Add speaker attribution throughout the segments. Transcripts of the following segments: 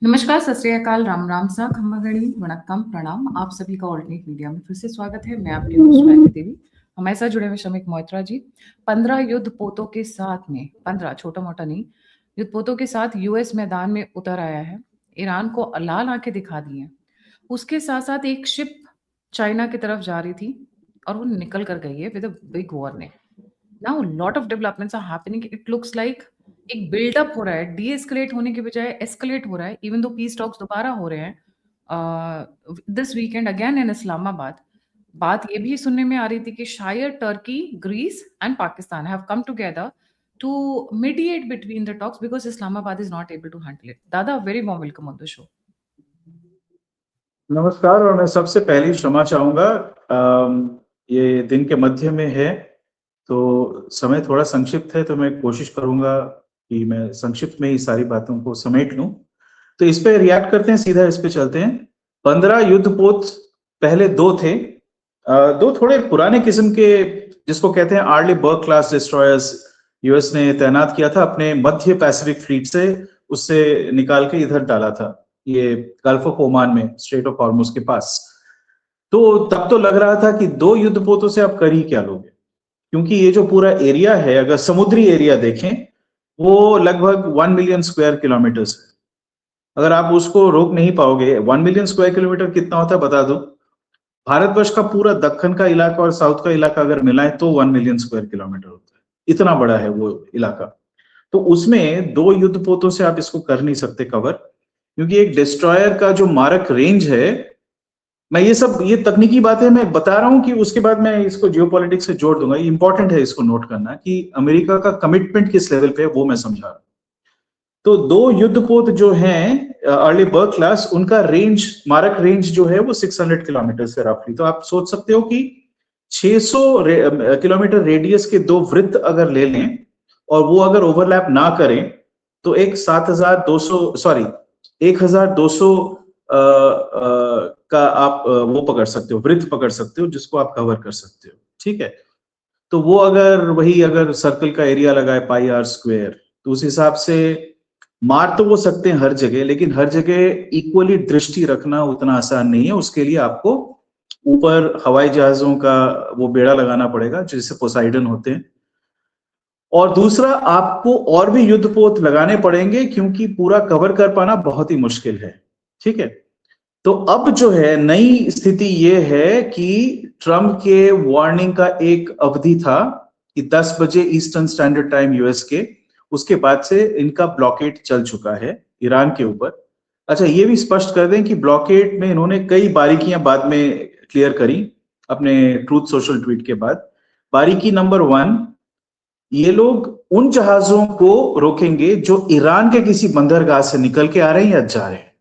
Speaker 1: नमस्कार, सत श्री अकाल, राम राम सा, खम्मा गणी, वणक्कम, प्रणाम। आप सभी का ऑल्टरनेट मीडिया में फिर से स्वागत है। मैं आपकी होस्ट गायत्री देवी। हमारे साथ जुड़े हुए श्रमिक मोइत्रा जी 15 युद्ध पोतों के साथ में, 15 छोटा मोटा नहीं, युद्ध पोतों के साथ यूएस मैदान में उतर आया है। ईरान को लाल आंखें दिखा दी हैं। उसके साथ साथ एक शिप चाइना की तरफ जा रही थी और वो निकल कर गई है with a big warning. Now lot of developments are happening. It looks like एक बिल्डअप हो रहा है, डी एस्केलेट होने के बजाय एस्केलेट हो रहा है, इवन दो पीस टॉक्स दोबारा हो रहे हैं this weekend again in Islamabad. बात ये भी सुनने में आ रही थी कि शायद Turkey, Greece and Pakistan have come together to mediate between the talks because Islamabad is not able to handle it. दादा, very warm welcome on the show.
Speaker 2: नमस्कार। और मैं सबसे पहले क्षमा चाहूंगा, ये दिन के मध्य में है तो समय थोड़ा संक्षिप्त है, तो मैं कोशिश करूंगा कि मैं संक्षिप्त में ही सारी बातों को समेट लूं। तो इस पे रिएक्ट करते हैं, सीधा इस पे चलते हैं। 15 युद्धपोत, पहले दो थे, दो थोड़े पुराने किस्म के, जिसको कहते हैं आर्ली बर्ग क्लास डिस्ट्रॉयर्स, यूएस ने तैनात किया था अपने मध्य पैसिफिक फ्लीट से, उससे निकाल के इधर डाला था, ये गल्फ ऑफ ओमान में, स्ट्रेट ऑफ हॉर्मुज के पास। तो तब तो लग रहा था कि दो युद्धपोतों से आप कर ही क्या लोगे, क्योंकि ये जो पूरा एरिया है, अगर समुद्री एरिया देखें, वो लगभग 1 मिलियन स्क्वायर किलोमीटर्स है। अगर आप उसको रोक नहीं पाओगे, 1 मिलियन स्क्वायर किलोमीटर कितना होता है बता दो। भारतवर्ष का पूरा दक्कन का इलाका और साउथ का इलाका अगर मिलाए तो 1 मिलियन स्क्वायर किलोमीटर होता है, इतना बड़ा है वो इलाका। तो उसमें दो युद्धपोतों से आप इसको कर नहीं सकते कवर, क्योंकि एक डिस्ट्रॉयर का जो मारक रेंज है, मैं ये तकनीकी बातें मैं बता रहा हूं कि उसके बाद मैं इसको जियोपॉलिटिक्स से जोड़ दूंगा। ये इंपॉर्टेंट है इसको नोट करना कि अमेरिका का कमिटमेंट किस लेवल पे है, वो मैं समझा रहा हूं। तो दो युद्धपोत जो हैं अर्ली बर्ग क्लास, उनका रेंज, मारक रेंज जो है वो 600 किलोमीटर से रफली। तो आप सोच सकते हो कि 600 किलोमीटर रेडियस के दो वृत्त अगर ले लें और वो अगर ओवरलैप ना करें, तो एक 1200 का आप वो पकड़ सकते हो, वृत्त पकड़ सकते हो, जिसको आप कवर कर सकते हो। ठीक है, तो वो अगर सर्कल का एरिया लगाए पाई आर स्क्वायर, तो उस हिसाब से मार तो वो सकते हैं हर जगह, लेकिन हर जगह इक्वली दृष्टि रखना उतना आसान नहीं है। उसके लिए आपको ऊपर हवाई जहाजों का वो बेड़ा लगाना पड़ेगा, जिससे पोसाइडन होते हैं। और दूसरा, आपको और भी युद्धपोत लगाने पड़ेंगे, क्योंकि पूरा कवर कर पाना बहुत ही मुश्किल है। ठीक है, तो अब जो है नई स्थिति ये है कि ट्रम्प के वार्निंग का एक अवधि था कि 10 बजे ईस्टर्न स्टैंडर्ड टाइम यूएस के, उसके बाद से इनका ब्लॉकेड चल चुका है ईरान के ऊपर। अच्छा, ये भी स्पष्ट कर दें कि ब्लॉकेड में इन्होंने कई बारीकियां बाद में क्लियर करी अपने ट्रूथ सोशल ट्वीट के बाद। बारीकी नंबर 1, ये लोग उन जहाजों को रोकेंगे जो ईरान के किसी बंदरगाह से निकल के आ रहे हैं या जा रहे हैं।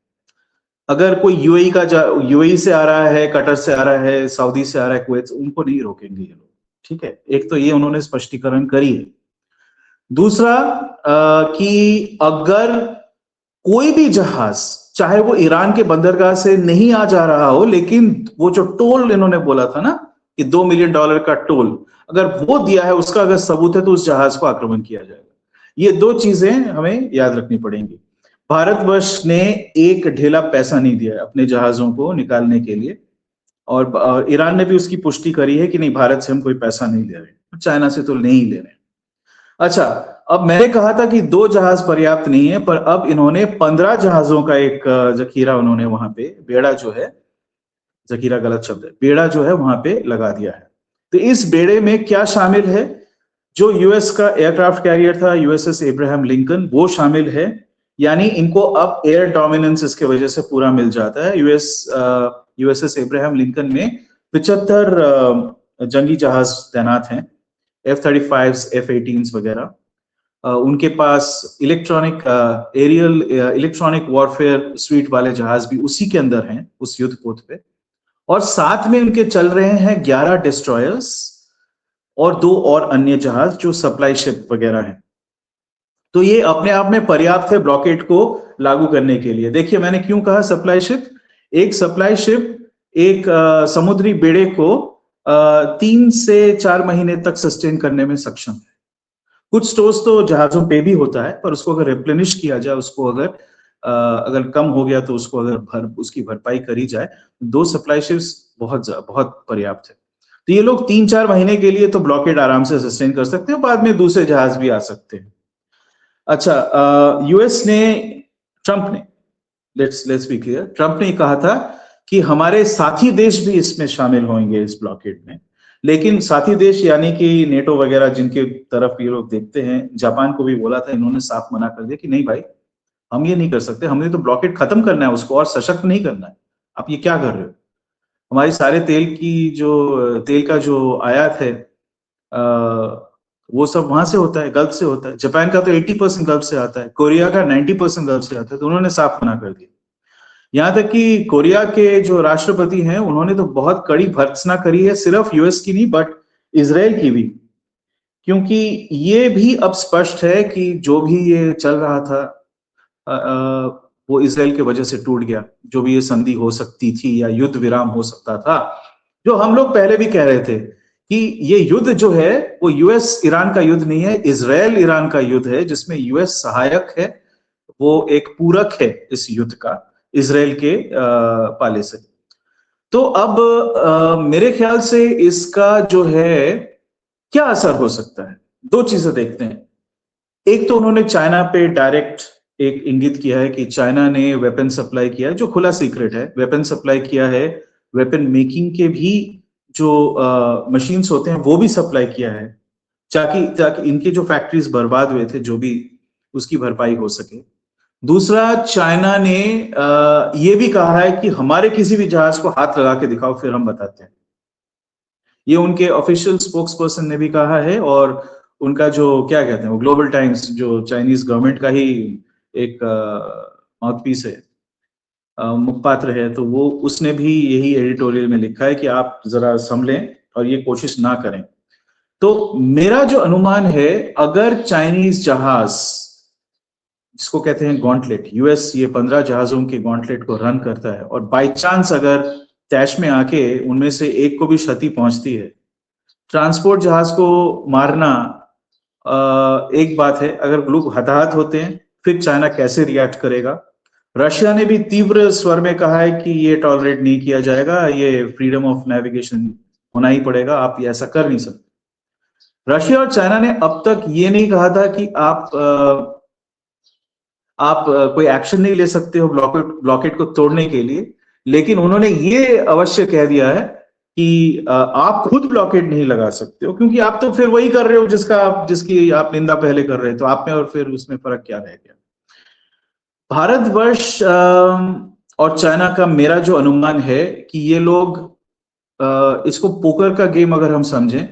Speaker 2: अगर कोई यूएई से आ रहा है, कतर से आ रहा है, सऊदी से आ रहा है, कुवैत से, उनको नहीं रोकेंगे ये लोग। ठीक है, एक तो ये उन्होंने स्पष्टीकरण करी है। दूसरा, कि अगर कोई भी जहाज, चाहे वो ईरान के बंदरगाह से नहीं आ जा रहा हो, लेकिन वो जो टोल इन्होंने बोला था ना कि $2 मिलियन का टोल, अगर वो दिया है, उसका अगर सबूत है, तो उस जहाज को आक्रमण किया जाएगा। ये दो चीजें हमें याद रखनी पड़ेंगी। भारतवर्ष ने एक ढेला पैसा नहीं दिया अपने जहाजों को निकालने के लिए, और ईरान ने भी उसकी पुष्टि करी है कि नहीं, भारत से हम कोई पैसा नहीं ले रहे, चाइना से तो नहीं ले रहे। अच्छा, अब मैंने कहा था कि 2 जहाज पर्याप्त नहीं है, पर अब इन्होंने 15 जहाजों का एक जखीरा, उन्होंने वहां पे बेड़ा जो है, जखीरा गलत शब्द है, बेड़ा जो है वहां पे लगा दिया है। तो इस बेड़े में क्या शामिल है? जो यूएस का एयरक्राफ्ट कैरियर था यूएसएस एब्राहम लिंकन, वो शामिल है। यानी इनको अब एयर डोमिनेंस इसके वजह से पूरा मिल जाता है। यूएसएस एब्राहम लिंकन में 75 जंगी जहाज तैनात हैं, F-35, F-18 वगैरह। उनके पास एरियल इलेक्ट्रॉनिक वॉरफेयर स्वीट वाले जहाज भी उसी के अंदर हैं, उस युद्धपोत पे। और साथ में उनके चल रहे हैं 11 डिस्ट्रॉयर्स और 2 और अन्य जहाज जो सप्लाई शिप वगैरह हैं। तो ये अपने आप में पर्याप्त है ब्लॉकेड को लागू करने के लिए। देखिए, मैंने क्यों कहा सप्लाई शिप। एक सप्लाई शिप एक समुद्री बेड़े को 3 से 4 महीने तक सस्टेन करने में सक्षम है। कुछ स्टोर्स तो जहाजों पे भी होता है, पर उसको अगर रिप्लेनिश किया जाए, उसको अगर अगर कम हो गया तो उसको अगर उसकी भरपाई करी जाए, 2 सप्लाई शिप्स बहुत पर्याप्त है। तो ये लोग 3-4 महीने के लिए तो ब्लॉकेड आराम से सस्टेन कर सकते हैं, बाद में दूसरे जहाज भी आ सकते हैं। अच्छा, यूएस ने, ट्रंप ने, लेट्स बी क्लियर, ट्रंप ने कहा था कि हमारे साथी देश भी इसमें शामिल होंगे इस ब्लॉकेड में। लेकिन साथी देश यानी कि नेटो वगैरह जिनके तरफ ये लोग देखते हैं, जापान को भी बोला था, इन्होंने साफ मना कर दिया कि नहीं भाई, हम ये नहीं कर सकते, हमने तो ब्लॉकेड खत्म करना है, उसको और सशक्त नहीं करना है। आप ये क्या कर रहे हो? हमारी सारे तेल का जो आयात है, वो सब वहां से होता है, गल्फ से होता है। जापान का तो 80% गल्फ से आता है, कोरिया का 90% गल्फ से आता है। तो उन्होंने साफ मना कर दिया। यहां तक कि कोरिया के जो राष्ट्रपति हैं, उन्होंने तो बहुत कड़ी भर्त्सना करी है, सिर्फ यूएस की नहीं बट इजराइल की भी, क्योंकि ये भी अब स्पष्ट है कि जो भी ये चल रहा था वो इजराइल की वजह से टूट गया। जो भी ये संधि हो सकती थी या युद्ध विराम हो सकता था, जो हम लोग पहले भी कह रहे थे कि ये युद्ध जो है वो यूएस ईरान का युद्ध नहीं है, इजराइल ईरान का युद्ध है, जिसमें यूएस सहायक है, वो एक पूरक है इस युद्ध का, इजराइल के पाले से। तो अब मेरे ख्याल से इसका जो है क्या असर हो सकता है, 2 चीजें देखते हैं। एक तो उन्होंने चाइना पे डायरेक्ट एक इंगित किया है कि चाइना ने वेपन सप्लाई किया है, जो खुला सीक्रेट है, वेपन सप्लाई किया है, वेपन मेकिंग के भी जो मशीन्स होते हैं वो भी सप्लाई किया है, ताकि इनके जो फैक्ट्रीज बर्बाद हुए थे, जो भी उसकी भरपाई हो सके। दूसरा, चाइना ने ये भी कहा है कि हमारे किसी भी जहाज को हाथ लगा के दिखाओ, फिर हम बताते हैं। ये उनके ऑफिशियल स्पोक्स पर्सन ने भी कहा है, और उनका जो क्या कहते हैं वो ग्लोबल टाइम्स, जो चाइनीज गवर्नमेंट का ही एक माउथपीस है, मुखपात्र है, तो वो उसने भी यही एडिटोरियल में लिखा है कि आप जरा संभलें और ये कोशिश ना करें। तो मेरा जो अनुमान है, अगर चाइनीज जहाज, जिसको कहते हैं गॉन्टलेट, यूएस ये 15 जहाजों के गॉन्टलेट को रन करता है, और बाई चांस अगर तैश में आके उनमें से एक को भी क्षति पहुंचती है, ट्रांसपोर्ट जहाज को मारना एक बात है, अगर लोग हताहत होते हैं फिर चाइना कैसे रिएक्ट करेगा। रशिया ने भी तीव्र स्वर में कहा है कि ये टॉलरेट नहीं किया जाएगा, ये फ्रीडम ऑफ नेविगेशन होना ही पड़ेगा, आप ये ऐसा कर नहीं सकते। रशिया और चाइना ने अब तक ये नहीं कहा था कि आप कोई एक्शन नहीं ले सकते हो ब्लॉकेट को तोड़ने के लिए, लेकिन उन्होंने ये अवश्य कह दिया है कि आप खुद ब्लॉकेट नहीं लगा सकते हो, क्योंकि आप तो फिर वही कर रहे हो जिसकी आप निंदा पहले कर रहे थे, तो आप में और फिर उसमें फर्क क्या रह गया। भारतवर्ष और चाइना का मेरा जो अनुमान है कि ये लोग इसको पोकर का गेम अगर हम समझें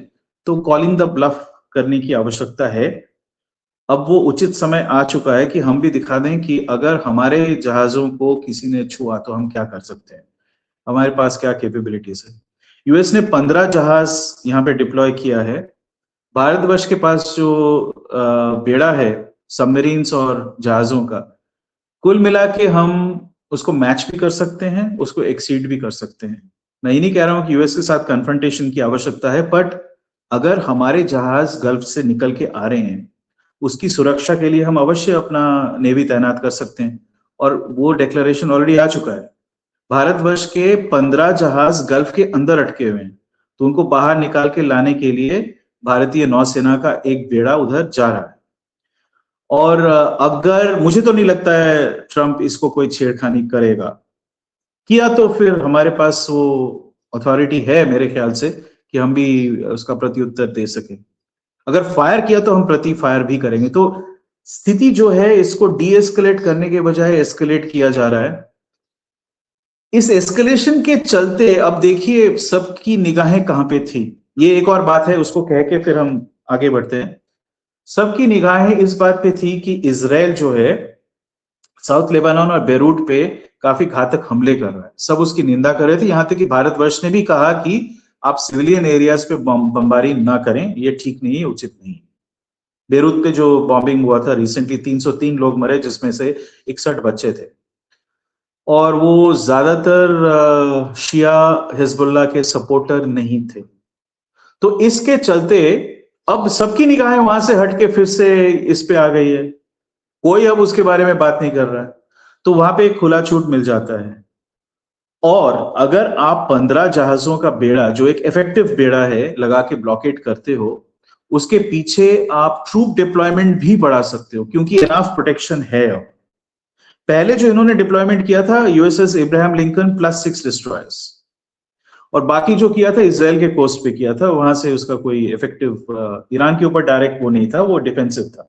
Speaker 2: तो कॉलिंग द ब्लफ करने की आवश्यकता है। अब वो उचित समय आ चुका है कि हम भी दिखा दें कि अगर हमारे जहाजों को किसी ने छुआ तो हम क्या कर सकते हैं, हमारे पास क्या कैपेबिलिटीज है। यूएस ने 15 जहाज यहाँ पे डिप्लॉय किया है। भारतवर्ष के पास जो बेड़ा है सबमरीन्स और जहाजों का, कुल मिला के हम उसको मैच भी कर सकते हैं, उसको एक्सीड भी कर सकते हैं। मैं ये नहीं कह रहा हूं कि यूएस के साथ कन्फ्रंटेशन की आवश्यकता है, बट अगर हमारे जहाज गल्फ से निकल के आ रहे हैं, उसकी सुरक्षा के लिए हम अवश्य अपना नेवी तैनात कर सकते हैं, और वो डिक्लेरेशन ऑलरेडी आ चुका है। भारतवर्ष के 15 जहाज गल्फ के अंदर अटके हुए हैं, तो उनको बाहर निकाल के लाने के लिए भारतीय नौसेना का एक बेड़ा उधर जा रहा है। और अगर, मुझे तो नहीं लगता है ट्रंप इसको कोई छेड़खानी करेगा, किया तो फिर हमारे पास वो अथॉरिटी है मेरे ख्याल से कि हम भी उसका प्रत्युत्तर दे सके। अगर फायर किया तो हम प्रति फायर भी करेंगे। तो स्थिति जो है इसको डीएस्केलेट करने के बजाय एस्केलेट किया जा रहा है। इस एस्केलेशन के चलते अब देखिए सबकी निगाहें कहां पे थी, ये एक और बात है, उसको कह के फिर हम आगे बढ़ते हैं। सबकी निगाहें इस बात पे थी कि इजराइल जो है साउथ लेबानन और बेरूट पे काफी घातक हमले कर रहा है, सब उसकी निंदा कर रहे थे। यहां तक कि भारतवर्ष ने भी कहा कि आप सिविलियन एरियाज पे बमबारी ना करें, ये ठीक नहीं है, उचित नहीं है। बेरूत पे जो बॉम्बिंग हुआ था रिसेंटली, 303 लोग मरे, जिसमें से 61 बच्चे थे, और वो ज्यादातर शिया हिजबुल्लाह के सपोर्टर नहीं थे। तो इसके चलते अब सबकी निगाहें वहां से हटके फिर से इस पे आ गई है, कोई अब उसके बारे में बात नहीं कर रहा है। तो वहां पे एक खुला छूट मिल जाता है। और अगर आप 15 जहाजों का बेड़ा, जो एक इफेक्टिव बेड़ा है, लगा के ब्लॉकेट करते हो, उसके पीछे आप ट्रूप डिप्लॉयमेंट भी बढ़ा सकते हो, क्योंकि इनफ प्रोटेक्शन है। अब पहले जो इन्होंने डिप्लॉयमेंट किया था यूएसएस इब्राहिम लिंकन +6 डिस्ट्रॉयर्स, और बाकी जो किया था इसराइल के कोस्ट पे किया था, वहां से उसका कोई इफेक्टिव ईरान के ऊपर डायरेक्ट वो नहीं था, वो डिफेंसिव था।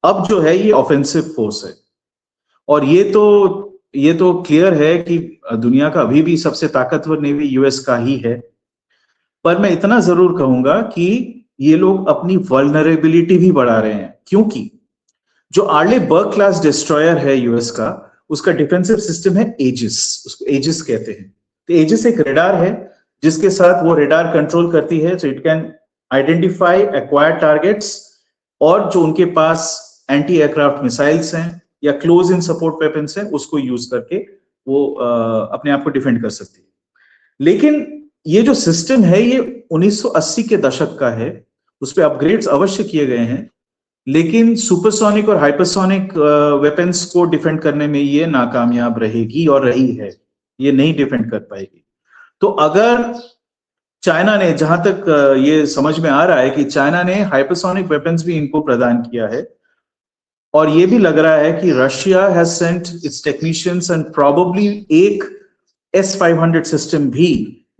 Speaker 2: अब जो है ये ऑफेंसिव फोर्स है, और ये तो क्लियर है कि दुनिया का अभी भी सबसे ताकतवर नेवी यूएस का ही है। पर मैं इतना जरूर कहूंगा कि ये लोग अपनी वल्नरेबिलिटी भी बढ़ा रहे हैं, क्योंकि जो आर्ले बर्ग क्लास डिस्ट्रॉयर है यूएस का, उसका डिफेंसिव सिस्टम है एजिस, उसको एजिस कहते हैं। तो एजिस एक रेडार है जिसके साथ वो रेडार कंट्रोल करती है, so it can identify acquired targets, और जो उनके पास एंटी एयरक्राफ्ट मिसाइल्स हैं या क्लोज इन सपोर्ट वेपन्स हैं, उसको यूज करके वो अपने आप को डिफेंड कर सकती है। लेकिन ये जो सिस्टम है ये 1980 के दशक का है, उस पर अपग्रेड्स अवश्य किए गए हैं, लेकिन सुपरसोनिक और हाइपरसोनिक वेपन्स को डिफेंड करने में ये नाकामयाब रहेगी और रही है, ये नहीं डिफेंड कर पाएगी। तो अगर चाइना ने, जहां तक ये समझ में आ रहा है कि चाइना ने हाइपरसोनिक वेपन्स भी इनको प्रदान किया है, और ये भी लग रहा है कि Russia has sent it's technicians and probably एक S-500 सिस्टम भी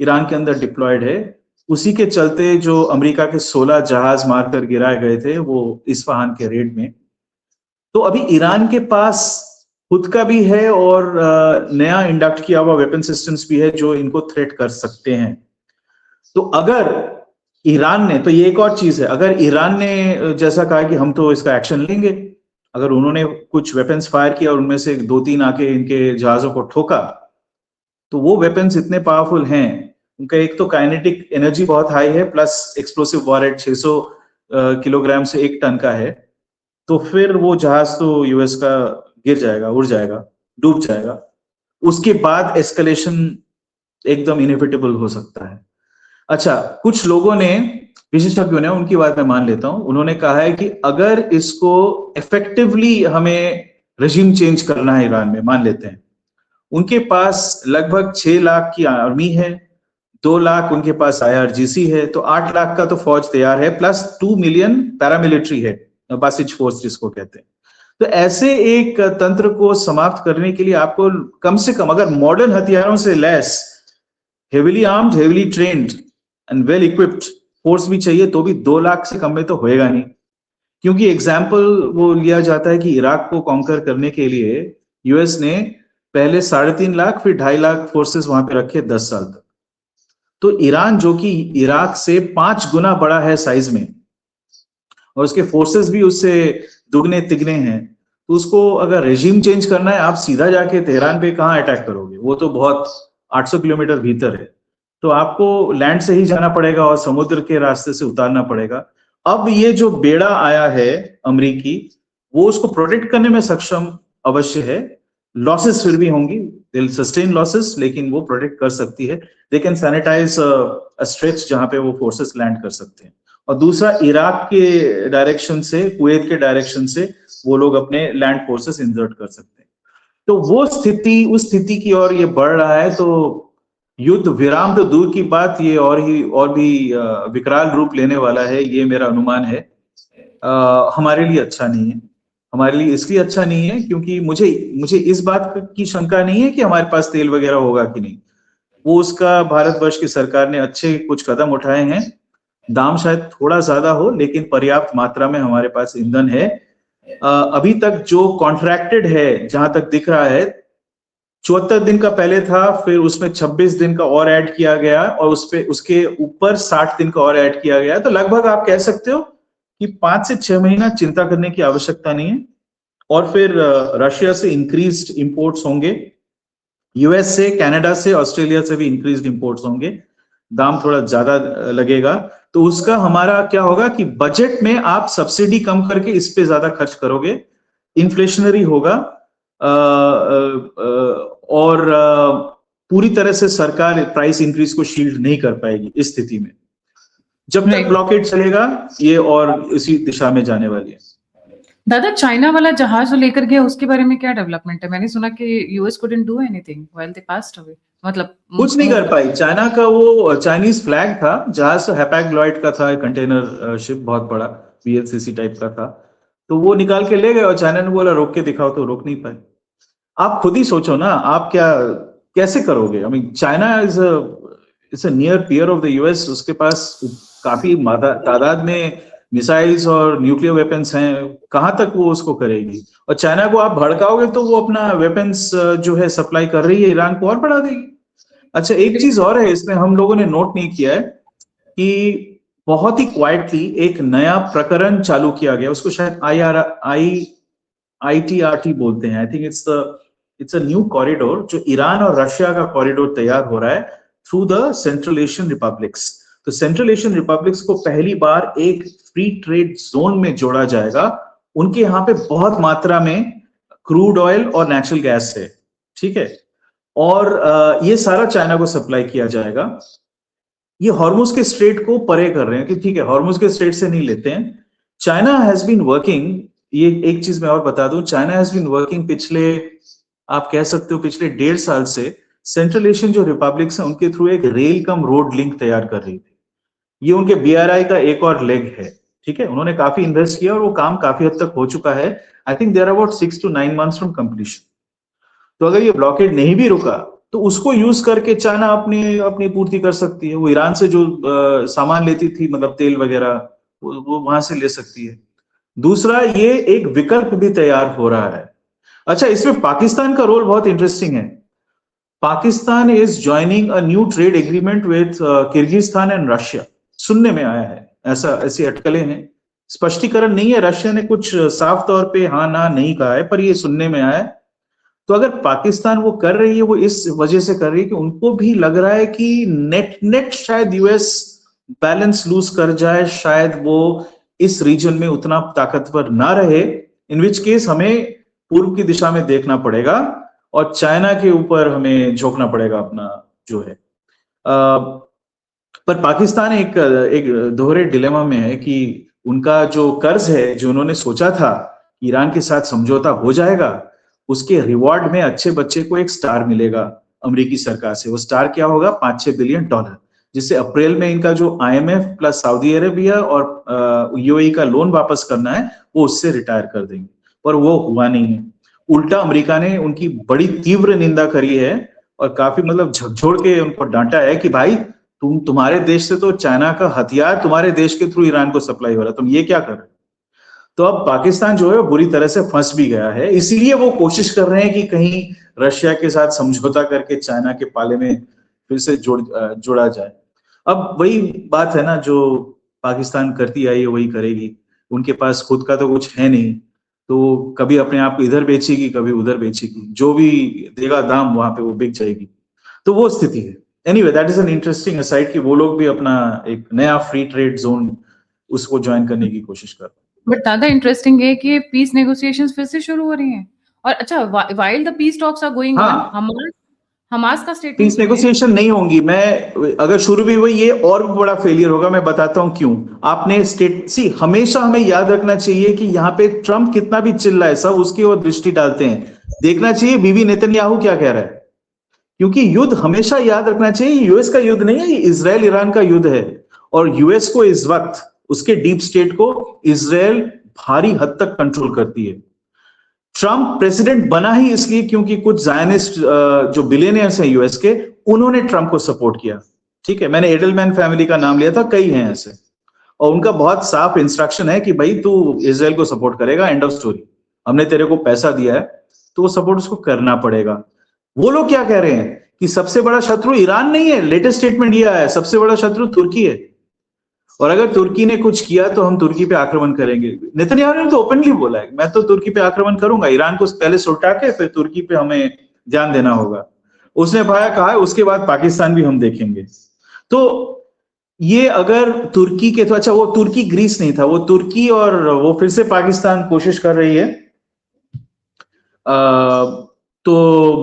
Speaker 2: ईरान के अंदर डिप्लॉयड है। उसी के चलते जो अमेरिका के 16 जहाज मारकर गिराए गए थे वो इस्फहान के रेड में। तो अभी ईरान के पास खुद का भी है और नया इंडक्ट किया हुआ वेपन सिस्टम्स भी है जो इनको थ्रेट कर सकते हैं। तो अगर ईरान ने, तो ये एक और चीज है, अगर ईरान ने जैसा कहा कि हम तो इसका एक्शन लेंगे, अगर उन्होंने कुछ वेपन्स फायर किया और उनमें से 2-3 आके इनके जहाजों को ठोका, तो वो वेपन्स इतने पावरफुल हैं, उनका एक तो काइनेटिक एनर्जी बहुत हाई है, प्लस एक्सप्लोसिव वॉरहेड 600 किलोग्राम से 1 टन का है, तो फिर वो जहाज तो यूएस का गिर जाएगा, उड़ जाएगा, डूब जाएगा। उसके बाद एस्केलेशन एकदम इनएविटेबल हो सकता है। अच्छा, कुछ लोगों ने, विशेषज्ञों ने, उनकी बात मैं मान लेता हूं, उन्होंने कहा है कि अगर इसको इफेक्टिवली हमें रेजिम चेंज करना है ईरान में, मान लेते हैं, उनके पास लगभग 6 लाख की आर्मी है, 2 लाख उनके पास IRGC है, तो 8 लाख का तो फौज तैयार है, प्लस 2 मिलियन पैरामिलिट्री है, बासिज फोर्स जिसको कहते हैं। तो ऐसे एक तंत्र को समाप्त करने के लिए आपको कम से कम, अगर मॉडर्न हथियारों से लैस, heavily armed, heavily trained and well equipped force भी चाहिए, तो भी 2 लाख से कम में तो होएगा नहीं। क्योंकि एग्जाम्पल वो लिया जाता है कि इराक को कॉन्कर करने के लिए यूएस ने पहले 3.5 लाख फिर 2.5 लाख फोर्सेस वहां पे रखे 10 साल तक। तो ईरान, जो कि इराक से 5 गुना बड़ा है साइज में, और उसके फोर्सेस भी उससे दुगने तिगने हैं, तो उसको अगर रेजिम चेंज करना है, आप सीधा जाके तेहरान पे कहाँ अटैक करोगे? वो तो बहुत 800 किलोमीटर भीतर है, तो आपको लैंड से ही जाना पड़ेगा और समुद्र के रास्ते से उतारना पड़ेगा। अब ये जो बेड़ा आया है अमरीकी, वो उसको प्रोटेक्ट करने में सक्षम अवश्य है। लॉसेस फिर भी होंगी, दिल सस्टेन लॉसेस, लेकिन वो प्रोटेक्ट कर सकती है। They can sanitise a stretch जहां पे वो फोर्सेस लैंड कर सकते हैं। और दूसरा, इराक के डायरेक्शन से, कुवैत के डायरेक्शन से वो लोग अपने लैंड फोर्सेस इंसर्ट कर सकते हैं। तो वो स्थिति, उस स्थिति की ओर ये बढ़ रहा है। तो युद्ध विराम तो दूर की बात, ये और भी विकराल रूप लेने वाला है, ये मेरा अनुमान है। हमारे लिए अच्छा नहीं है। हमारे लिए इसलिए अच्छा नहीं है क्योंकि मुझे इस बात की शंका नहीं है कि हमारे पास तेल वगैरह होगा कि नहीं। वो उसका भारतवर्ष की सरकार ने अच्छे कुछ कदम उठाए हैं। दाम शायद थोड़ा ज्यादा हो, लेकिन पर्याप्त मात्रा में हमारे पास ईंधन है। अभी तक जो कॉन्ट्रैक्टेड है, जहां तक दिख रहा है, 74 दिन का पहले था, फिर उसमें 26 दिन का और ऐड किया गया, और उसके ऊपर 60 दिन का और ऐड किया गया। तो लगभग आप कह सकते हो कि 5 से 6 महीना चिंता करने की आवश्यकता नहीं है। और फिर रशिया से इंक्रीज्ड इंपोर्ट्स होंगे, यूएस से, कनाडा से, ऑस्ट्रेलिया से भी इंक्रीज्ड इंपोर्ट्स होंगे। दाम थोड़ा ज्यादा लगेगा, तो उसका हमारा क्या होगा कि बजट में आप सब्सिडी कम करके इस पे ज्यादा खर्च करोगे, इन्फ्लेशनरी होगा, और पूरी तरह से सरकार प्राइस इंक्रीज को शील्ड नहीं कर पाएगी इस स्थिति में। जब तक ब्लॉकेड चलेगा, ये और इसी दिशा में जाने वाली है।
Speaker 1: दादा चाइना वाला जहाज जो लेकर गया उसके बारे में क्या डेवलपमेंट है? मैंने सुना कि US couldn't do anything while they passed away. मतलब
Speaker 2: कुछ नहीं कर पाई। चाइना का वो चाइनीज फ्लैग था, जहाज हैपाग-लॉयड का था, कंटेनर शिप बहुत बड़ा वीएलसीसी टाइप का था, तो वो निकाल के ले गए और चाइना ने बोला रोक के दिखाओ, तो रोक नहीं पाए। आप खुद ही सोचो ना, आप क्या कैसे करोगे? I mean China is a near peer of the US, उसके पास काफी तादाद में मिसाइल्स और न्यूक्लियर वेपन्स हैं, कहां तक वो उसको करेगी? और चाइना को आप भड़काओगे तो वो अपना वेपन्स जो है सप्लाई कर रही है ईरान को और बढ़ा देगी। अच्छा, एक चीज और है इसमें हम लोगों ने नोट नहीं किया है कि बहुत ही क्वाइटली एक नया प्रकरण चालू किया गया, उसको शायद ITRT बोलते हैं। I think it's a new corridor जो ईरान और रशिया का कॉरिडोर तैयार हो रहा है through the central Asian republics. तो सेंट्रल एशियन रिपब्लिक्स को पहली बार एक फ्री ट्रेड जोन में जोड़ा जाएगा। उनके यहाँ पे बहुत मात्रा में क्रूड ऑयल और नेचुरल गैस है, ठीक है, और ये सारा चाइना को सप्लाई किया जाएगा। ये हॉर्मुज के स्ट्रेट को परे कर रहे हैं कि ठीक है हॉर्मुज के स्ट्रेट से नहीं लेते हैं। चाइना हैज बीन वर्किंग, ये एक चीज मैं और बता दूं, चाइना हैज बीन वर्किंग पिछले, आप कह सकते हो पिछले 1.5 साल से सेंट्रल एशियन जो रिपब्लिक्स हैं उनके थ्रू एक रेल कम रोड लिंक तैयार कर रही थी। ये उनके BRI का एक और लेग है, ठीक है। उन्होंने काफी इन्वेस्ट किया और वो काम काफी हद तक हो चुका है। I think there about 6 to 9 months from completion. तो अगर ये ब्लॉकेड नहीं भी रुका तो उसको यूज करके चाइना अपनी अपनी पूर्ति कर सकती है। वो ईरान से जो सामान लेती थी, मतलब तेल वगैरह, वो वहां से ले सकती है। दूसरा, ये एक विकल्प भी तैयार हो रहा है। अच्छा, इसमें पाकिस्तान का रोल बहुत इंटरेस्टिंग है। Pakistan is joining a new trade agreement with Kyrgyzstan and Russia, सुनने में आया है, ऐसी अटकलें हैं, स्पष्टीकरण नहीं है। रशिया ने कुछ साफ तौर पे हाँ ना नहीं कहा है, पर ये सुनने में आया है। तो अगर पाकिस्तान वो कर रही है, वो इस वजह से कर रही है कि उनको भी लग रहा है कि नेट शायद यूएस बैलेंस लूज कर जाए, शायद वो इस रीजन में उतना ताकतवर ना रहे, इन विच केस हमें पूर्व की दिशा में देखना पड़ेगा और चाइना के ऊपर हमें झोंकना पड़ेगा अपना जो है। पर पाकिस्तान एक दोहरे डिलेमा में है कि उनका जो कर्ज है, जो उन्होंने सोचा था ईरान के साथ समझौता हो जाएगा, उसके रिवॉर्ड में अच्छे बच्चे को एक स्टार मिलेगा अमेरिकी सरकार से। वो स्टार क्या होगा? $5-6 बिलियन, जिससे अप्रैल में इनका जो IMF प्लस सऊदी अरेबिया और यूएई का लोन वापस करना है वो उससे रिटायर कर देंगे। पर वो हुआ नहीं है। उल्टा अमेरिका ने उनकी बड़ी तीव्र निंदा करी है और काफी मतलब झकझोर के उनको डांटा है कि भाई तुम्हारे देश से तो चाइना का हथियार तुम्हारे देश के थ्रू ईरान को सप्लाई हो रहा है, तुम ये क्या कर रहे हो? तो अब पाकिस्तान जो है बुरी तरह से फंस भी गया है, इसीलिए वो कोशिश कर रहे हैं कि कहीं रशिया के साथ समझौता करके चाइना के पाले में फिर से जोड़ा जाए। अब वही बात है ना, जो पाकिस्तान करती आई है वही करेगी। उनके पास खुद का तो कुछ है नहीं, तो कभी अपने आप को इधर बेचेगी, कभी उधर बेचेगी, जो भी देगा दाम वहां पे वो बिक जाएगी। तो वो स्थिति है। Anyway, that is an interesting aside कि वो लोग भी अपना एक नया फ्री ट्रेड जोन उसको ज्वाइन करने की कोशिश कर रहे हैं।
Speaker 1: बट ज्यादा इंटरेस्टिंग है कि पीस नेगोशिएशंस फिर से शुरू हो रही हैं। और अच्छा, while the peace talks are going on, Hamas का स्टेटमेंट
Speaker 2: पीस नेगोशिएशन नहीं होंगी। मैं अगर शुरू भी हुई, ये और भी बड़ा फेलियर होगा। मैं बताता हूं क्यों। आपने हमेशा हमें याद रखना चाहिए कि यहाँ पे ट्रंप कितना भी चिल्ला है, सब उसकी ओर दृष्टि डालते हैं। देखना चाहिए बीबी नेतन्याहू क्या कह रहा है, क्योंकि युद्ध हमेशा याद रखना चाहिए यूएस का युद्ध नहीं है, ये इजराइल ईरान का युद्ध है। और यूएस को इस वक्त, उसके डीप स्टेट को इजराइल भारी हद तक कंट्रोल करती है। ट्रंप प्रेसिडेंट बना ही इसलिए क्योंकि कुछ जायनिस्ट जो बिलियनियर्स हैं यूएस के, उन्होंने ट्रंप को सपोर्ट किया। ठीक है, मैंने एडलमैन फैमिली का नाम लिया था, कई हैं ऐसे, और उनका बहुत साफ इंस्ट्रक्शन है कि भाई तू इजराइल को सपोर्ट करेगा, एंड ऑफ स्टोरी। हमने तेरे को पैसा दिया है तो वो सपोर्ट उसको करना पड़ेगा। वो लोग क्या कह रहे हैं कि सबसे बड़ा शत्रु ईरान नहीं है, लेटेस्ट स्टेटमेंट ये आया है, सबसे बड़ा शत्रु तुर्की है, और अगर तुर्की ने कुछ किया तो हम तुर्की पे आक्रमण करेंगे। नेतन्याहू ने तो ओपनली बोला है, मैं तो तुर्की पे आक्रमण करूंगा, ईरान को पहले सुलटा के फिर तुर्की पे हमें ध्यान देना होगा। उसने भाया कहा है उसके बाद पाकिस्तान भी हम देखेंगे। तो ये अगर तुर्की के, तो अच्छा वो तुर्की ग्रीस नहीं था, वो तुर्की, और वो फिर से पाकिस्तान कोशिश कर रही है। तो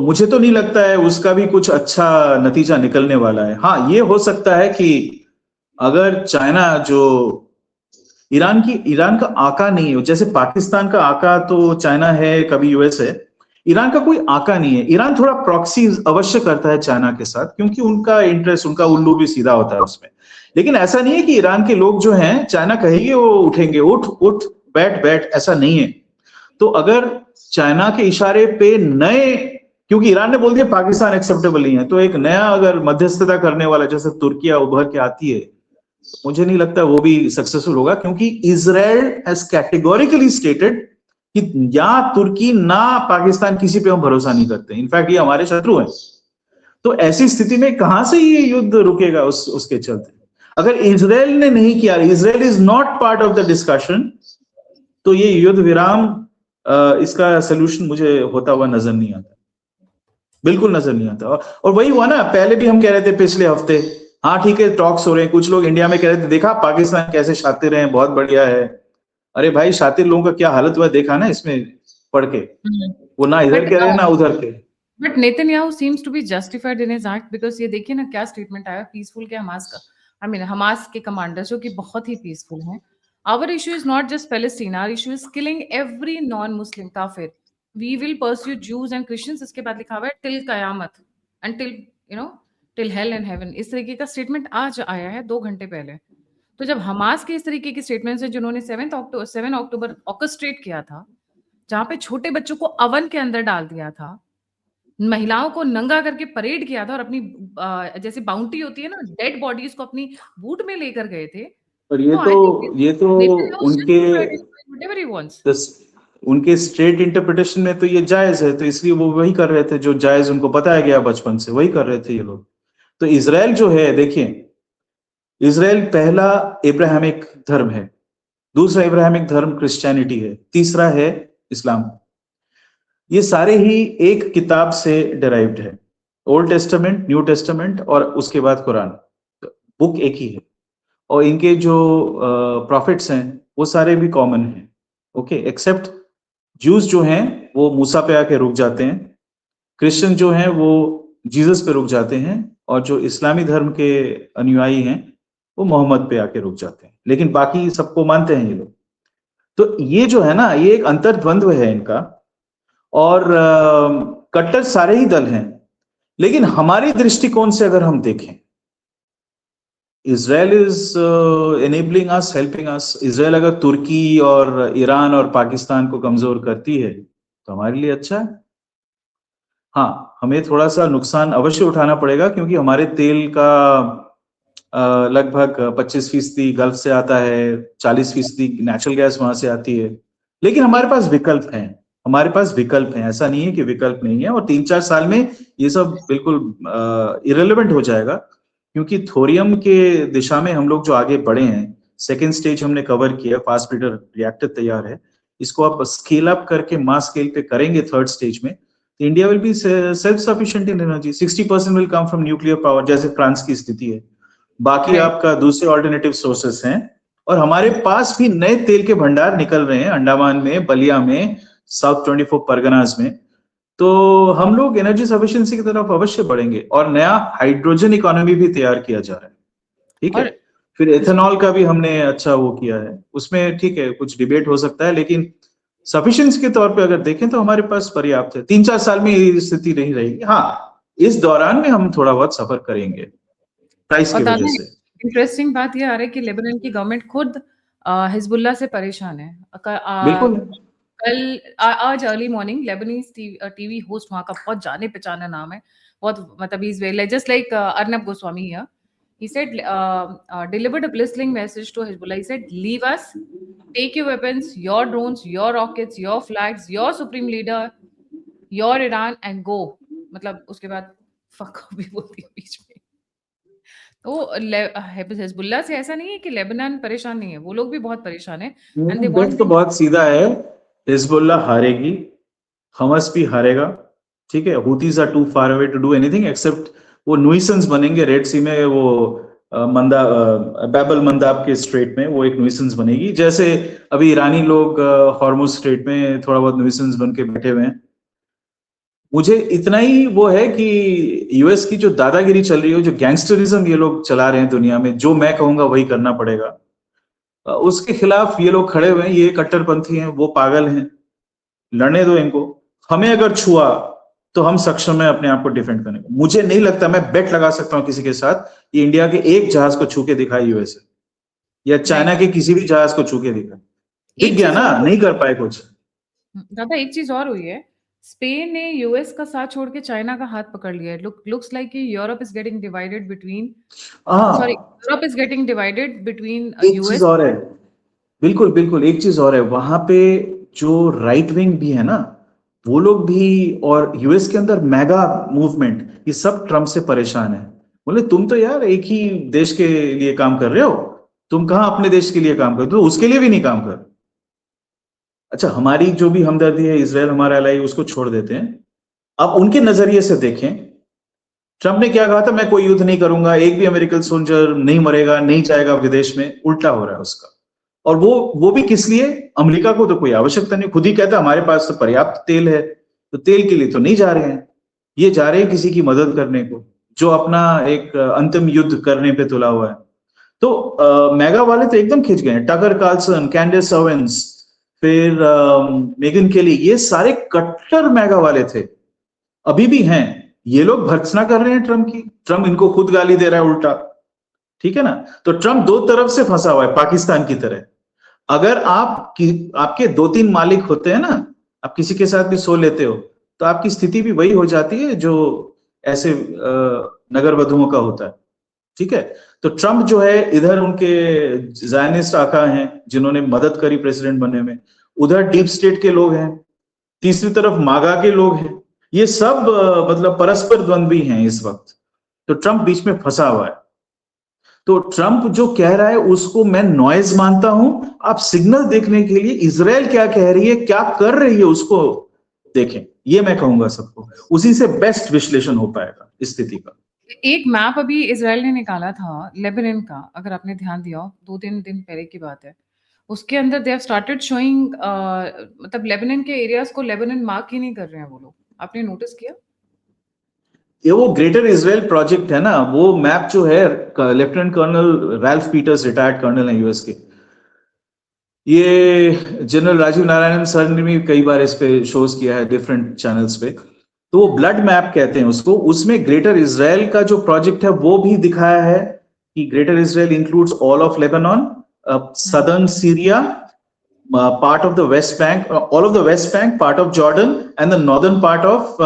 Speaker 2: मुझे तो नहीं लगता है उसका भी कुछ अच्छा नतीजा निकलने वाला है। हाँ, ये हो सकता है कि अगर चाइना जो ईरान का आका नहीं है, जैसे पाकिस्तान का आका तो चाइना है, कभी यूएस है। ईरान का कोई आका नहीं है। ईरान थोड़ा प्रॉक्सी अवश्य करता है चाइना के साथ, क्योंकि उनका इंटरेस्ट, उनका उल्लू भी सीधा होता है उसमें। लेकिन ऐसा नहीं है कि ईरान के लोग जो हैं चाइना कहेगी वो उठेंगे, उठ उठ बैठ बैठ, ऐसा नहीं है। तो अगर चाइना के इशारे पे नए, क्योंकि ईरान ने बोल दिया पाकिस्तान एक्सेप्टेबल नहीं है, तो एक नया अगर मध्यस्थता करने वाला जैसे तुर्किया उभर के आती है, मुझे नहीं लगता वो भी सक्सेसफुल होगा, क्योंकि इजराइल हैज कैटेगोरिकली स्टेटेड कि या तुर्की ना पाकिस्तान, किसी पे हम भरोसा नहीं करते, इनफैक्ट ये हमारे शत्रु हैं। तो ऐसी स्थिति में कहां से ये युद्ध रुकेगा उसके चलते? अगर इजराइल ने नहीं किया, Israel is not part of the discussion, तो ये युद्ध विराम इसका सोल्यूशन मुझे होता हुआ नजर नहीं आता, बिल्कुल नजर नहीं आता। और वही हुआ ना, पहले भी हम कह रहे थे पिछले हफ्ते, हाँ ठीक है टॉक्स हो रहे हैं, कुछ लोग इंडिया में कह रहे थे देखा पाकिस्तान कैसे शातिर हैं, बहुत बढ़िया है। अरे भाई शातिर लोगों का क्या हालत हुआ देखा ना इसमें पढ़ के, वो ना इधर के रहे ना उधर के।
Speaker 1: But Netanyahu seems to be justified in his act, because ये देखिए ना क्या स्टेटमेंट आया पीसफुल के हमास का, आई मीन हमास के कमांडर्स जो कि बहुत ही पीसफुल हैं। Our issue is not just Palestine, our issue is killing every non Muslim काफिर, we will pursue Jews and Christians, इसके बाद लिखा हुआ है टिल कयामत, until you know till hell and heaven। इस तरीके का स्टेटमेंट आज आया है 2 घंटे पहले। तो जब हमास के इस तरीके की स्टेटमेंट्स हैं जिन्होंने 7 अक्टूबर ऑर्केस्ट्रेट किया था, जहां पे छोटे बच्चों को अवन के अंदर डाल दिया था, महिलाओं को नंगा करके परेड किया था और अपनी जैसे बाउंटी होती है ना, डेड बॉडीज को अपनी बूट में लेकर गए थे।
Speaker 2: और ये तो उनके स्ट्रेट इंटरप्रिटेशन में तो ये जायज है, तो इसलिए वो वही कर रहे थे जो जायज उनको बताया गया बचपन से, वही कर रहे थे ये लोग। तो इजराइल जो है, देखिए इजराइल पहला इब्राहिमिक धर्म है, दूसरा इब्राहिमिक धर्म क्रिश्चियनिटी है, तीसरा है इस्लाम। ये सारे ही एक किताब से डिराइव्ड है, ओल्ड टेस्टामेंट, न्यू टेस्टामेंट और उसके बाद कुरान, बुक एक ही है। और इनके जो प्रॉफिट्स हैं वो सारे भी कॉमन हैं, ओके, एक्सेप्ट ज्यूज जो हैं वो मूसा पे आके रुक जाते हैं, क्रिश्चियन जो हैं वो जीसस पे रुक जाते हैं, और जो इस्लामी धर्म के अनुयायी हैं वो मोहम्मद पे आके रुक जाते हैं, लेकिन बाकी सबको मानते हैं ये लोग। तो ये जो है ना, ये एक अंतर्द्वंद्व है इनका, और कट्टर सारे ही दल हैं। लेकिन हमारे दृष्टिकोण से अगर हम देखें, Israel is enabling us, helping us. Israel अगर तुर्की और ईरान और पाकिस्तान को कमजोर करती है तो हमारे लिए अच्छा है। हाँ, हमें थोड़ा सा नुकसान अवश्य उठाना पड़ेगा, क्योंकि हमारे तेल का लगभग 25% गल्फ से आता है, 40% नेचुरल गैस वहां से आती है। लेकिन हमारे पास विकल्प हैं, हमारे पास विकल्प हैं, ऐसा नहीं है कि विकल्प नहीं है। और 3-4 साल में ये सब बिल्कुल इरेलेवेंट हो जाएगा, क्योंकि थोरियम के दिशा में हम लोग जो आगे बढ़े हैं, सेकेंड स्टेज हमने कवर किया, फास्ट ब्रीडर रिएक्टर तैयार है, इसको आप स्केल अप करके मास स्केल पे करेंगे थर्ड स्टेज में, तो India will be self sufficient in energy. 60% will come from nuclear power, जैसे फ्रांस की स्थिति है। बाकी आपका दूसरे ऑल्टरनेटिव सोर्सेस हैं, और हमारे पास भी नए तेल के भंडार निकल रहे हैं, अंडमान में, बलिया में, साउथ 24 परगनाज में। तो हम लोग एनर्जी सफिशिएंसी की तरफ अवश्य बढ़ेंगे, और नया हाइड्रोजन इकोनॉमी भी तैयार किया जा रहा है, ठीक है। फिर एथेनॉल का भी हमने अच्छा वो किया है, उसमें ठीक है कुछ डिबेट हो सकता है, लेकिन सफिशिएंसी के तौर पे अगर देखें तो हमारे पास पर्याप्त है। 3-4 साल में ये स्थिति नहीं रहेगी। हाँ, इस दौरान में हम थोड़ा बहुत सफर करेंगे प्राइस की वजह से।
Speaker 1: इंटरेस्टिंग बात ये आ रही है कि लेबनान की गवर्नमेंट खुद हिजबुल्लाह से परेशान है।
Speaker 2: बिल्कुल।
Speaker 1: कल आज early morning Lebanese TV host, वहां का बहुत जाने पहचाने नाम है, बहुत मतलब he is very just like Arnab Goswami here. He said, delivered a blistering message to Hezbollah. He said, leave us, take your weapons, your drones, your rockets, your flags, your supreme leader, your Iran, and go. मतलब उसके बाद fuck भी बोलती है बीच में। तो Hezbollah से ऐसा नहीं है कि लेबनान परेशान नहीं है, वो लोग भी बहुत परेशान है।
Speaker 2: एंड दे वांट, तो बहुत सीधा है, हिजबुल्लाह हारेगी, हमास भी हारेगा, ठीक है। Houthis are too far away to do anything except वो नुइसेंस बनेंगे रेड सी में, वो बैबल मंदाब के स्ट्रेट में वो एक नुइसेंस बनेगी, जैसे अभी ईरानी लोग हॉर्मुज स्ट्रेट में थोड़ा बहुत नुइसेंस बन के बैठे हुए हैं। मुझे इतना ही वो है कि यूएस की जो दादागिरी चल रही है, जो गैंगस्टरिज्म ये लोग चला रहे हैं दुनिया में, जो मैं कहूंगा वही करना पड़ेगा। उसके खिलाफ ये लोग खड़े हुए हैं, ये कट्टरपंथी हैं, वो पागल हैं, लड़ने दो इनको। हमें अगर छुआ तो हम सक्षम है अपने आप को डिफेंड करने को। मुझे नहीं लगता, मैं बेट लगा सकता हूं किसी के साथ, ये इंडिया के एक जहाज को छू के दिखाए यूएसए, या चाइना के किसी भी जहाज को छू के दिखाए। दिख गया ना, नहीं कर पाए कुछ।
Speaker 1: दादा एक चीज और हुई है, स्पेन ने यूएस का साथ छोड़ के चाइना का हाथ पकड़ लिया है। लुक्स लाइक कि Europe is getting divided between, sorry, Europe is getting divided between
Speaker 2: एक
Speaker 1: यूएस।
Speaker 2: चीज और है, बिल्कुल बिल्कुल, एक चीज और है, वहां पे जो राइट विंग भी है ना, वो लोग भी, और यूएस के अंदर मेगा मूवमेंट, ये सब ट्रम्प से परेशान है। बोले तुम तो यार एक ही देश के लिए काम कर रहे हो, तुम कहां अपने देश के लिए काम कर, तो उसके लिए भी नहीं काम कर। अच्छा, हमारी जो भी हमदर्दी है, इजराइल हमारा एलाई, उसको छोड़ देते हैं। अब उनके नजरिए से देखें, ट्रम्प ने क्या कहा था, मैं कोई युद्ध नहीं करूंगा, एक भी अमेरिकन सोल्जर नहीं मरेगा, नहीं जाएगा विदेश में, उल्टा हो रहा है उसका। और वो भी किस लिए? अमेरिका को तो कोई आवश्यकता नहीं, खुद ही कहता है हमारे पास तो पर्याप्त तेल है, तो तेल के लिए तो नहीं जा रहे हैं, ये जा रहे हैं किसी की मदद करने को, जो अपना एक अंतिम युद्ध करने पे तुला हुआ है। तो मेगा वाले तो एकदम खिंच गए, टकर कार्लसन, कैंडेस ओवेंस, फिर मेगन केली, ये सारे कट्टर मेगा वाले थे, अभी भी हैं। ये लोग भर्त्सना कर रहे हैं ट्रम्प की, ट्रम्प इनको खुद गाली दे रहा है उल्टा, ठीक है ना। तो ट्रम्प दो तरफ से फंसा हुआ है, पाकिस्तान की तरह। अगर आपके दो तीन मालिक होते हैं ना, आप किसी के साथ भी सो लेते हो, तो आपकी स्थिति भी वही हो जाती है जो ऐसे नगर वधुओं का होता है, ठीक है। तो ट्रम्प जो है, इधर उनके ज़ायनिस्ट आका हैं जिन्होंने मदद करी प्रेसिडेंट बनने में, उधर डीप स्टेट के लोग हैं, तीसरी तरफ मागा के लोग हैं, ये सब मतलब परस्पर द्वंद्वी हैं इस वक्त। तो ट्रम्प बीच में फंसा हुआ है। तो ट्रम्प जो कह रहा है उसको मैं नॉइज मानता हूं। आप सिग्नल देखने के लिए इजराइल क्या कह रही है, क्या कर रही है, उसको देखें, ये मैं कहूंगा सबको, उसी से बेस्ट विश्लेषण हो पाएगा इस स्थिति का।
Speaker 1: एक मैप अभी इजराइल ने निकाला था लेबनान का, अगर आपने ध्यान दिया हो, 2-3 दिन पहले की बात है, उसके अंदर दे हैव स्टार्टेड शोइंग, मतलब लेबनान के एरियाज को लेबनान मार्क ही नहीं कर रहे हैं वो लोग, आपने नोटिस किया?
Speaker 2: ये वो ग्रेटर इजराइल प्रोजेक्ट है ना, वो मैप जो है, lieutenant colonel Ralph Peters, retired colonel है यूएस के, ये जनरल राजीव नारायणन सर ने भी कई बार इस पे शोज किया है डिफरेंट चैनल्स पे। तो वो ब्लड मैप कहते हैं उसको, उसमें ग्रेटर इजराइल का जो प्रोजेक्ट है वो भी दिखाया है कि greater Israel includes all of Lebanon, southern Syria, part of the West Bank, all of the West Bank, part of Jordan, and the northern part of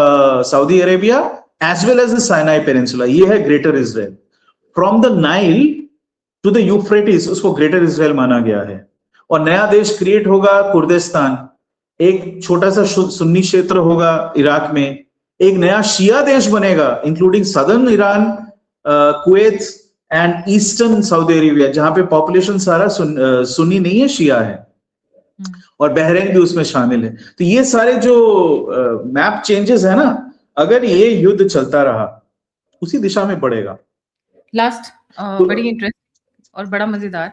Speaker 2: Saudi Arabia, as well as the Sinai Peninsula. ये है greater Israel. From the Nile to the Euphrates, उसको greater Israel माना गया है। और नया देश create होगा कुर्दिस्तान, एक छोटा सा सुन्नी क्षेत्र होगा इराक में, एक नया शिया देश बनेगा including southern Iran, Kuwait and eastern Saudi Arabia, जहां पे पॉपुलेशन सारा सुन्नी नहीं है, शिया है, और बहरीन भी उसमें शामिल है। तो ये सारे जो मैप चेंजेस है ना, अगर ये युद्ध चलता रहा उसी दिशा में बढ़ेगा।
Speaker 1: लास्ट बड़ी इंटरेस्ट और बड़ा मजेदार,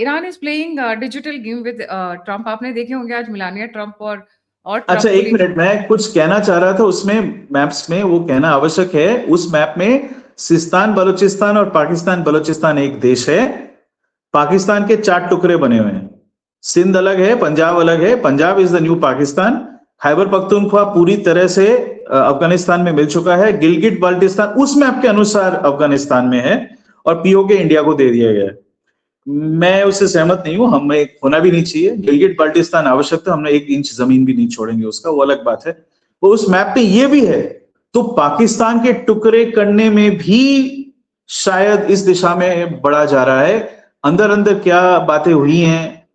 Speaker 1: Iran is playing digital game with Trump. आपने देखे होंगे आज मिलानिया ट्रम्प और
Speaker 2: अच्छा, एक मिनट, मैं कुछ कहना चाह रहा था, उसमें मैप्स में वो कहना आवश्यक है, उस मैप में सिस्तान बलूचिस्तान और पाकिस्तान बलूचिस्तान एक देश है, पाकिस्तान के 4 टुकड़े बने हुए हैं, सिंध अलग है, पंजाब अलग है, Punjab is the new Pakistan, Khyber Pakhtunkhwa पूरी तरह से अफगानिस्तान में मिल चुका है, गिलगिट बाल्टिस्तान उस मैप के अनुसार अफगानिस्तान में है, और पीओके इंडिया को दे दिया गया है। मैं उससे सहमत नहीं हूं, हमें होना भी नहीं चाहिए, गिलगिट बाल्टिस्तान आवश्यक था, हमने 1 इंच जमीन भी नहीं छोड़ेंगे उसका, वो अलग बात है। वो उस मैप पे ये भी है, तो पाकिस्तान के टुकड़े करने में भी शायद इस दिशा में बढ़ा जा रहा है। अंदर अंदर क्या बातें हुई हैं,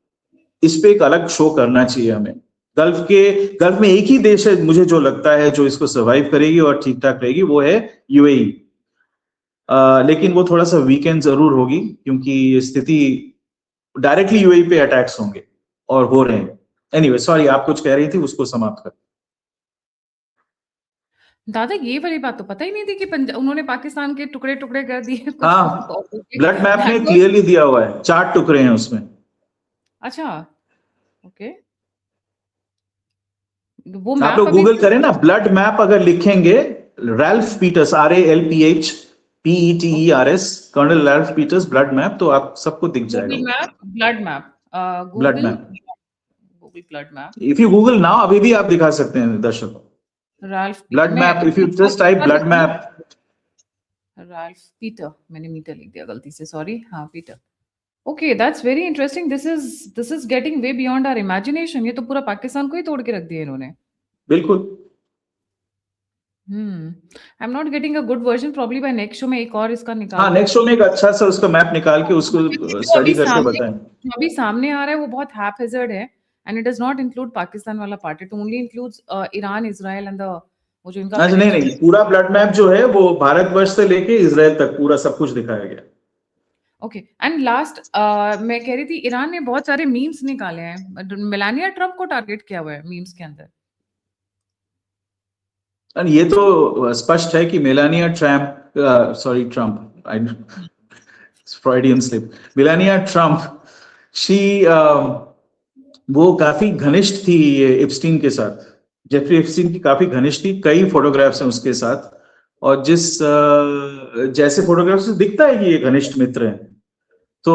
Speaker 2: इस पे एक अलग शो करना चाहिए हमें। गल्फ में एक ही देश है मुझे जो लगता है जो इसको सर्वाइव करेगी और ठीक ठाक रहेगी, वो है यूएई। लेकिन वो थोड़ा सा वीकेंड जरूर होगी, क्योंकि स्थिति डायरेक्टली यूएई पे अटैक्स होंगे और हो रहे हैं। एनीवे, सॉरी, आप कुछ कह रही थी, उसको समाप्त कर।
Speaker 1: दादा ये वाली बात तो पता ही नहीं थी कि उन्होंने पाकिस्तान के टुकड़े टुकड़े कर दिए।
Speaker 2: हाँ, ब्लड मैप में क्लियरली दिया हुआ है, 4 टुकड़े हैं उसमें।
Speaker 1: अच्छा, ओके, वो
Speaker 2: आप लोग गूगल करें ना, ब्लड मैप अगर लिखेंगे, Ralph Peters, RALPH, PETERS, colonel Ralph Peters blood map, तो आप सबको दिख जाएगा।
Speaker 1: Google map, blood map,
Speaker 2: blood
Speaker 1: Google
Speaker 2: map,
Speaker 1: blood map,
Speaker 2: if you Google now, अभी भी आप दिखा सकते हैं दर्शकों।
Speaker 1: Ralph
Speaker 2: blood map, if you just type blood map,
Speaker 1: Ralph Peter, मैंने मीटर लिख दिया गलती से, सॉरी। हाँ, Peter. Okay, that's very interesting. This is getting way beyond our imagination. ये तो पूरा पाकिस्तान को ही तोड़ के रख दिया इन्होंने।
Speaker 2: बिल्कुल।
Speaker 1: I am not getting a good version, probably by next show में एक और इसका निकाल।
Speaker 2: हाँ, नेक्स्ट शो में एक अच्छा सा उसका मैप निकाल के उसको स्टडी करके बताएं।
Speaker 1: अभी सामने आ रहा है वो बहुत हैपहैज़र्ड है, and it does not include Pakistan वाला part, it only includes Iran, Israel and the वो जो इनका
Speaker 2: अच्छा, नहीं, पूरा ब्लड मैप जो है वो भारतवर्ष से लेके इजराइल तक पूरा सब कुछ दिखाया गया।
Speaker 1: ओके, एंड लास्ट मैं कह रही थी, ईरान ने बहुत सारे मीम्स निकाले हैं, मेलानिया ट्रम्प को टारगेट किया हुआ है मीम्स के अंदर।
Speaker 2: और ये तो स्पष्ट है कि Melania Trump, Freudian slip, Melania Trump, वो काफी घनिष्ठ थी एप्स्टीन के साथ। जेफरी एप्स्टीन की काफी घनिष्ठ थी, कई फोटोग्राफ्स हैं उसके साथ, और जैसे फोटोग्राफ से दिखता है कि ये घनिष्ठ मित्र हैं, तो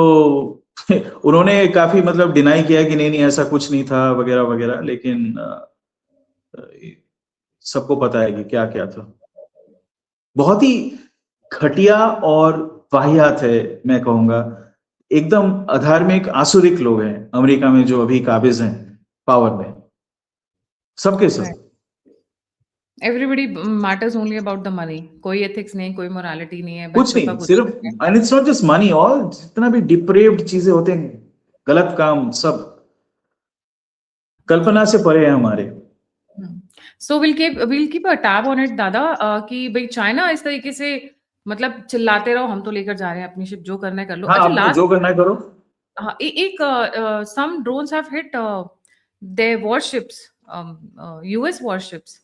Speaker 2: उन्होंने काफी मतलब डिनाई किया कि नहीं ऐसा कुछ नहीं था वगैरह वगैरह, लेकिन सबको पता है कि क्या क्या था। बहुत ही घटिया और वाहियात है, मैं कहूंगा एकदम अधार्मिक आसुरिक लोग हैं अमेरिका में जो अभी काबिज हैं पावर में, सबके सब।
Speaker 1: Everybody matters only about the money, कोई एथिक्स नहीं, कोई मोरालिटी नहीं है,
Speaker 2: कुछ नहीं, सिर्फ, and it's not just money, all जितना भी डिप्रेव्ड चीजें होते हैं, गलत काम, सब कल्पना से परे है हमारे।
Speaker 1: So will keep a tab on it दादा, कि भाई चाइना इस तरीके से मतलब चिल्लाते रहो, हम तो लेकर जा रहे हैं अपनी शिप, जो करना है कर लो।
Speaker 2: हाँ,
Speaker 1: अच्छा, लास्ट
Speaker 2: जो करना है करो।
Speaker 1: हाँ, एक some drones have hit their warships, US warships,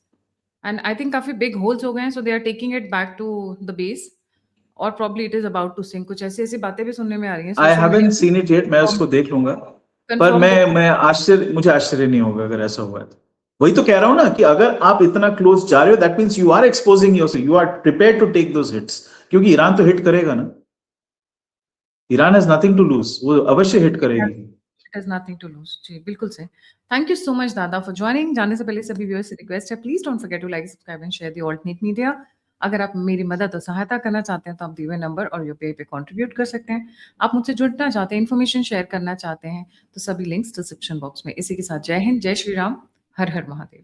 Speaker 1: and I think काफी बिग होल्स हो गए हैं, so they are taking it back to the base, और probably it is about to sink. कुछ ऐसी ऐसी बातें भी सुनने में आ रही हैं
Speaker 2: I
Speaker 1: social
Speaker 2: haven't seen it yet, मैं उसको देख लूंगा, पर मुझे आश्चर्य नहीं होगा अगर ऐसा हुआ है तो। वही तो कह रहा हूं ना कि अगर आप इतना क्लोज जा रहे हो, that means you are exposing yourself, you are prepared to take those hits, क्योंकि ईरान तो हिट करेगा ना, Iran has nothing to lose, वो अवश्य हिट करेगी।
Speaker 1: It is nothing to lose. जी, बिल्कुल से। थैंक यू सो मच दादा फॉर ज्वाइनिंग। जाने से पहले सभी व्यूअर्स से रिक्वेस्ट है, please don't forget to like, subscribe and share the alternate media. अगर आप मेरी मदद और सहायता करना चाहते हैं तो आप दिए हुए नंबर और यूपीआई पे कंट्रीब्यूट कर सकते हैं। आप मुझसे जुड़ना चाहते हैं, इन्फॉर्मेशन शेयर करना चाहते हैं, तो सभी लिंक्स डिस्क्रिप्शन बॉक्स में। इसी के साथ जय हिंद, जय श्री राम, हर हर महादेव।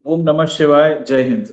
Speaker 2: ओम नमः शिवाय, जय हिंद।